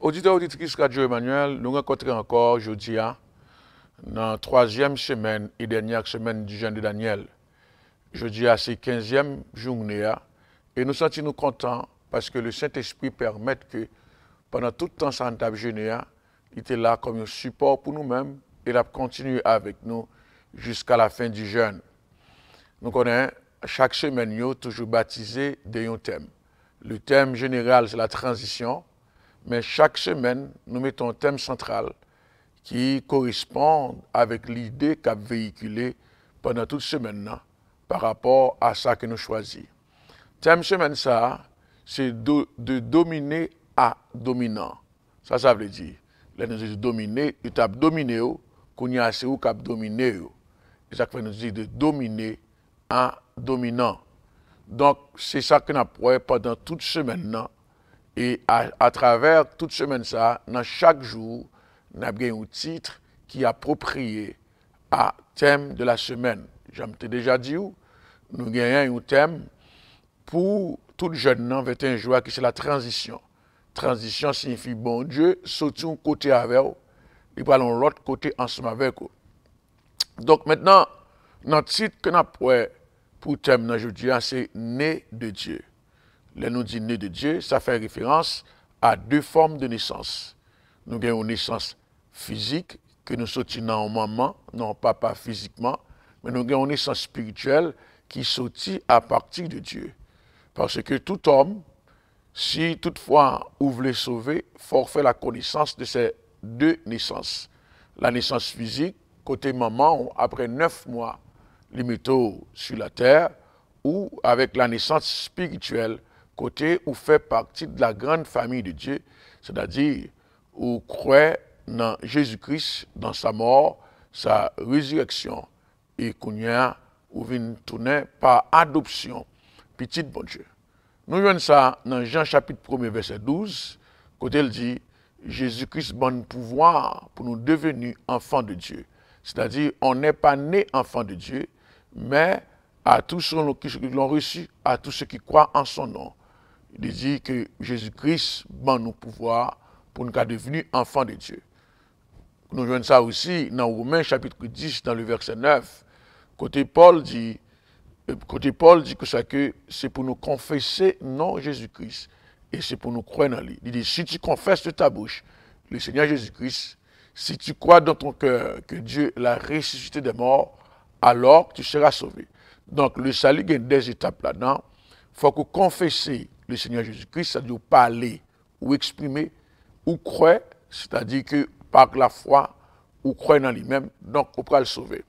Auditeurs, auditrices Radio Emmanuel, nous rencontrons encore aujourd'hui dans la troisième semaine et dernière semaine du jeûne de Daniel. Jeudi, c'est 15e journée et nous sentons contents parce que le Saint-Esprit permet que pendant tout le temps sans table jeûner, il était là comme un support pour nous-mêmes et il a continué avec nous jusqu'à la fin du jeûne. Nous connaissons chaque semaine, nous toujours baptisé d'un thème. Le thème général, c'est la transition. Mais chaque semaine, nous mettons un thème central qui correspond avec l'idée qu'a véhiculée pendant toute semaine par rapport à ça que nous choisissons. Thème semaine ça, c'est de dominer à dominant. Ça veut dire, là nous disons dominer, il tape dominer, qu'on y a assez ou cap dominer. Et ça veut dire de dominer à dominant. Donc, c'est ça que nous avons pendant toute semaine. Et à travers toute semaine, dans chaque jour, nous avons un titre qui est approprié à thème de la semaine. J'aime déjà dit, nous avons un thème pour tout jeune 21 jours qui c'est la transition. Transition signifie bon Dieu, sauter un côté avec vous, et parlons l'autre côté ensemble avec vous. Donc maintenant, notre titre que nous avons pour thème aujourd'hui, c'est Né de Dieu. Là, nous dit né de Dieu, ça fait référence à deux formes de naissance. Nous avons une naissance physique, que nous sortons dans maman, non papa physiquement, mais nous avons une naissance spirituelle qui sortit à partir de Dieu. Parce que tout homme, si toutefois vous voulez sauver, il faut faire la connaissance de ces deux naissances. La naissance physique, côté maman, après 9 mois, limité sur la terre, ou avec la naissance spirituelle, côté où fait partie de la grande famille de Dieu, c'est-à-dire où croit dans Jésus-Christ, dans sa mort, sa résurrection, et qu'on y a ou vient tourner par adoption, petit bon Dieu. Nous voyons ça dans Jean chapitre 1 verset 12, côté il dit Jésus-Christ donne pouvoir pour nous devenir enfants de Dieu. C'est-à-dire on n'est pas né enfant de Dieu, mais à tous ceux qui l'ont reçu, à tous ceux qui croient en son nom. Il dit que Jésus-Christ donne nous pouvoir pour nous devenir enfants de Dieu. Nous voyons ça aussi dans Romains chapitre 10, dans le verset 9. Côté Paul dit que c'est pour nous confesser non Jésus-Christ et c'est pour nous croire en lui. Il dit, si tu confesses de ta bouche le Seigneur Jésus-Christ, si tu crois dans ton cœur que Dieu l'a ressuscité des morts, alors tu seras sauvé. Donc le salut il y a des étapes là-dedans. Il faut que confesser le Seigneur Jésus-Christ, c'est-à-dire parler ou exprimer ou croire, c'est-à-dire que par la foi ou croire dans lui-même, donc on pourra le sauver.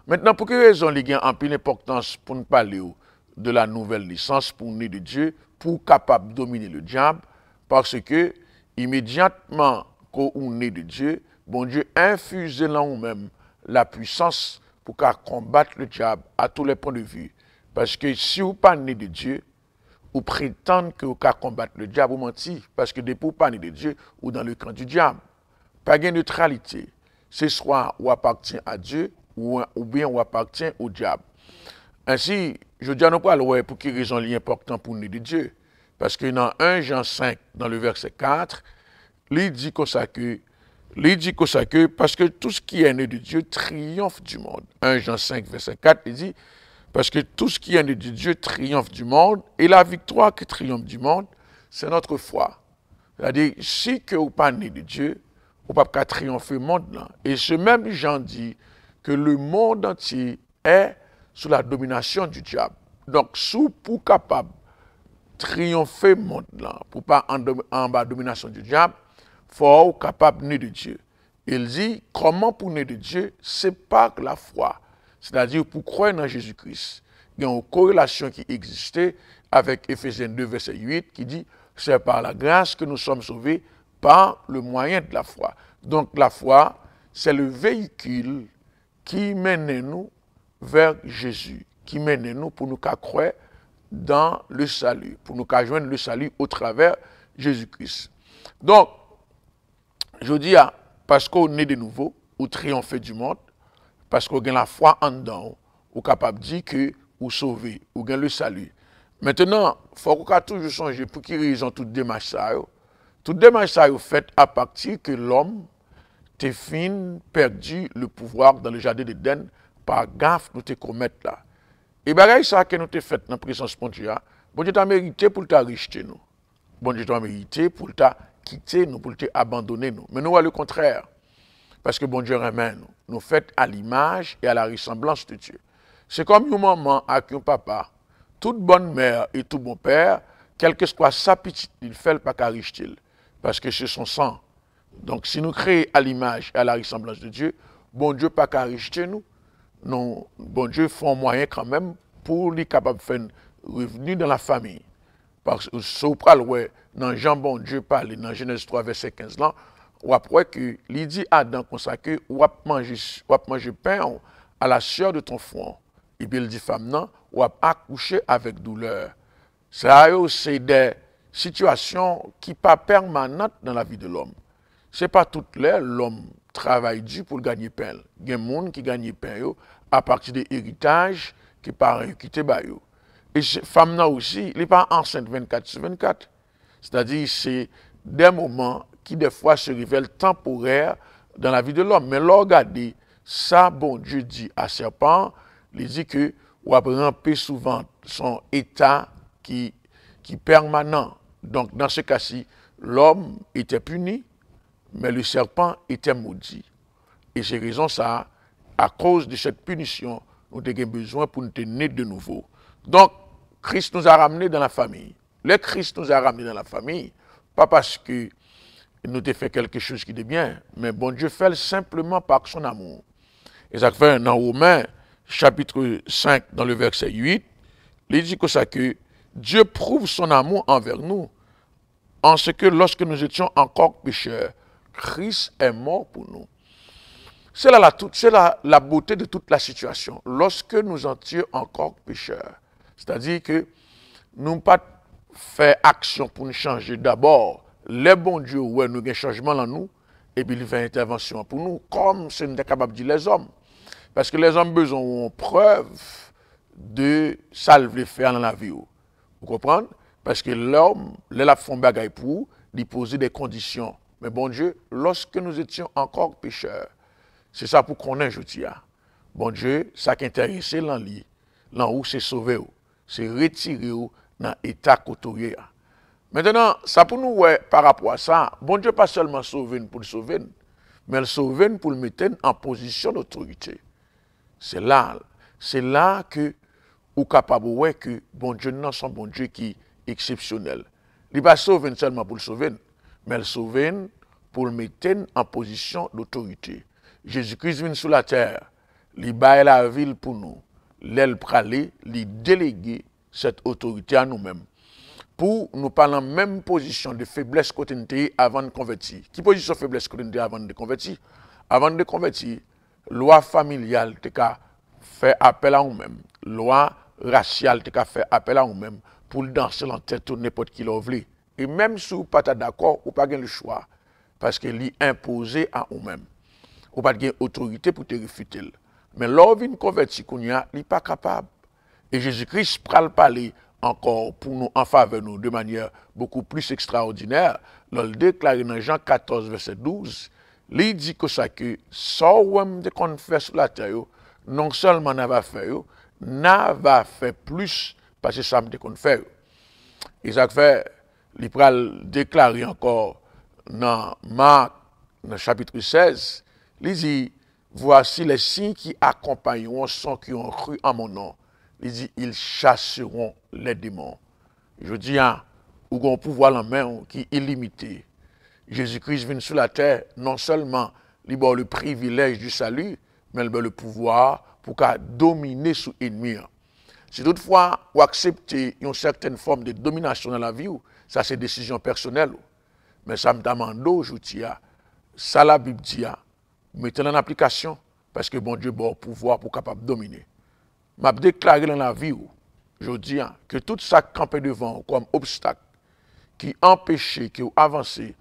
Maintenant, pour quelle raison il y a un peu d'importance pour nous parler de la nouvelle naissance, pour nous de Dieu, pour capable de dominer le diable, parce que immédiatement qu'on est de Dieu, bon Dieu infuse en nous-mêmes la puissance pour combattre le diable à tous les points de vue. Parce que si vous n'êtes pas né de Dieu, ou prétendre que vous pouvez combattre le diable, vous mentez, parce que depuis vous pas né de Dieu, ou dans le camp du diable. Pas de neutralité. C'est soit ou appartient à Dieu, ou bien ou appartient au diable. Ainsi, je dis à nous pas pour quelle raison il est important pour nous de Dieu. Parce que dans 1 Jean 5, dans le verset 4, il dit comme ça que, parce que tout ce qui est né de Dieu triomphe du monde. 1 Jean 5, verset 4, il dit, parce que tout ce qui est né de Dieu triomphe du monde, et la victoire qui triomphe du monde, c'est notre foi. C'est-à-dire, si que vous n'êtes pas né de Dieu, vous ne pouvez pas triompher le monde là. Et ce même Jean dit que le monde entier est sous la domination du diable. Donc, si vous êtes capable de triompher le monde là, pour pas en bas domination du diable, il faut être capable de naître de Dieu. Il dit, comment pour naître de Dieu, c'est par la foi. C'est-à-dire pour croire en Jésus-Christ. Il y a une corrélation qui existait avec Éphésiens 2, verset 8, qui dit, c'est par la grâce que nous sommes sauvés par le moyen de la foi. Donc la foi, c'est le véhicule qui mène nous vers Jésus, qui mène nous pour nous croire dans le salut, pour nous joindre le salut au travers de Jésus-Christ. Donc, je dis, parce qu'on est de nouveau, ou triompher du monde, parce qu'on a la foi en dedans, ou capable de dire que ou sauver, ou gagne le salut. Maintenant, il faut qu'on toujours changer pour qu'ils raison toute démarche ça. Tout démarche ça est fait à partir que l'homme te fin perdu le pouvoir dans le jardin d'Éden par gaffe nous te commettre là. Et bagaille ça que nous te fait dans la présence de Dieu, bon Dieu t'a mérité pour t'a rejeter nous. Bon Dieu t'a mérité pour t'a quitter nous, pour t'abandonner nous. Mais nous, à le contraire. Parce que bon Dieu remet nous. Nous fait à l'image et à la ressemblance de Dieu. C'est comme une maman avec un papa. Toute bonne mère et tout bon père, quelle que soit sa petite, il fait le pas qu'à rejeter. Parce que c'est son sang. Donc, si nous créons à l'image et à la ressemblance de Dieu, bon Dieu pas qu'à rejeter nous. Non, bon Dieu fait un moyen quand même pour lui capable de faire revenu dans la famille. Parce que si vous parlez dans Jean bon Dieu parle dans Genèse 3 verset 15 là, ou après que il dit Adam consacré ou à manger pain à la sueur de ton front. Et puis il dit femme non, ou à accoucher avec douleur. Ça c'est des situations qui pas permanentes dans la vie de l'homme. C'est pas toute l'heure l'homme travaille dur pour gagner pain. Il y a des gens qui gagnent pain à partir de l'héritage qui parents qui te baillent. Et cette femme là aussi, elle n'est pas enceinte 24/24. C'est-à-dire c'est des moments qui des fois se révèlent temporaires dans la vie de l'homme. Mais là, regardez, ça, bon Dieu dit à serpent, il dit que on va ramper souvent son état qui permanent. Donc dans ce cas-ci, l'homme était puni, mais le serpent était maudit. Et c'est raison ça, à cause de cette punition, nous avons besoin pour nous tenir de nouveau. Donc, Christ nous a ramenés dans la famille. Le Christ nous a ramenés dans la famille, pas parce que nous avons fait quelque chose qui est bien, mais bon Dieu fait simplement par son amour. Et ça fait dans Romains, chapitre 5, dans le verset 8, il dit que ça que Dieu prouve son amour envers nous, en ce que lorsque nous étions encore pécheurs, Christ est mort pour nous. C'est la beauté de toute la situation. Lorsque nous étions encore pécheurs, c'est-à-dire que nous n'avons pas fait action pour nous changer. D'abord, les bons dieux, ouais, nous avons un changement dans nous, et puis il fait intervention pour nous, comme c'est nous capable de dire les hommes. Parce que les hommes besoin ont preuve de ça le faire dans la vie. Vous comprenez? Parce que l'homme, les la font bagaille pour lui poser des conditions. Mais bon Dieu, lorsque nous étions encore pécheurs, c'est ça pour qu'on ait, je dis. Bon Dieu, ça qui intéresse l'enli, où c'est sauver, c'est retirer dans l'état côté. Maintenant, ça pour nous, ouais, par rapport à ça, bon Dieu pas seulement sauver pour le sauver, mais le sauver pour le mettre en position d'autorité. C'est là que vous êtes capable de voir que bon Dieu non son bon Dieu qui est exceptionnel. Il ne va pas sauver seulement pour le sauver, mais le sauver pour le mettre en position d'autorité. Jésus-Christ vient sur la terre, il baille la ville pour nous, l'aile pralé, il déléguer cette autorité à nous-mêmes. Pour nous parler en même position de faiblesse côté avant de convertir. Qui position de faiblesse côté avant de convertir? Avant de convertir, loi familiale te fait appel à nous-mêmes. Loi raciale te fait appel à nous-mêmes pour danser dans tête de n'importe qui l'a voulu. Et même si vous n'êtes pas d'accord, vous n'avez pas le choix. Parce qu'il est imposé à nous-mêmes. Vous n'avez pas d'autorité pour te réfuter. Mais l'homme vient convertir, il n'est pas capable. Et Jésus-Christ parler encore pour nous, en faveur de nous, de manière beaucoup plus extraordinaire. Il déclare dans Jean 14, verset 12, il dit que ça que, sans qu'on fait sur la terre, non seulement n'a fait, n'a fait plus, parce que ça me qu'on fait. Et ça fait, il pral déclarer encore dans Marc, dans le chapitre 16, il dit, voici les signes qui accompagneront ceux qui ont cru en mon nom. Il dit, ils chasseront les démons. Je dis, ou un pouvoir en main qui est illimité. Jésus-Christ vient sur la terre, non seulement il a le privilège du salut, mais il a le pouvoir pour dominer sous l'ennemi. Si toutefois, vous acceptez une certaine forme de domination dans la vie, ça c'est décision personnelle. Mais ça me demande, je dis, ça la Bible dit, mettez en application, parce que bon Dieu a le pouvoir pour capable de dominer. M'a déclaré dans la vie, je dis que tout ça campé devant comme obstacle qui empêchait que vous avancez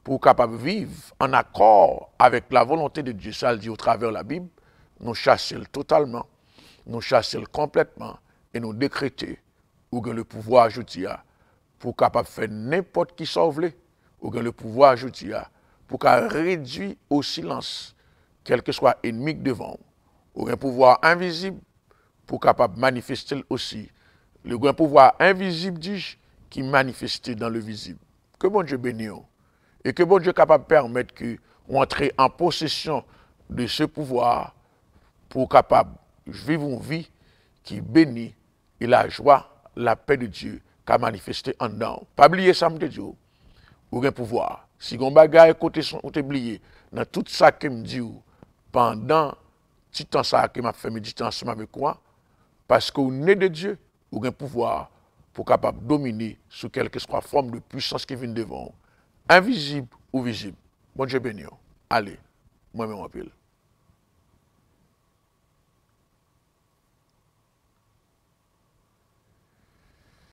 pour capable vivre en accord avec la volonté de Dieu, ça le dit au travers de la Bible, nous chasser totalement, nous chasser complètement et nous décréter ou que le pouvoir, je dis, pour capable faire n'importe qui sauve. ou avez le pouvoir, je dis, pour qu'à réduire au silence, quel que soit ennemi devant, ou un pouvoir invisible pour capable manifester aussi le grand pouvoir invisible, dis qui manifeste dans le visible. Que bon Dieu bénisse et que bon Dieu capable de permettre que on entre en possession de ce pouvoir pour capable vivre une vie qui bénit et la joie, la paix de Dieu qu'a manifesté en dedans. Pas oublier ça, me Dieu, ou un pouvoir. Si on bagaille côté son oublié dans tout ça que me dit pendant petit temps ça que m'a fait méditer ensemble avec moi, parce qu'au nez de Dieu, ou un pouvoir pour capable dominer sous quelque soit forme de puissance qui vient devant, invisible ou visible. Bon Dieu béni. Allez, moi-même en pile.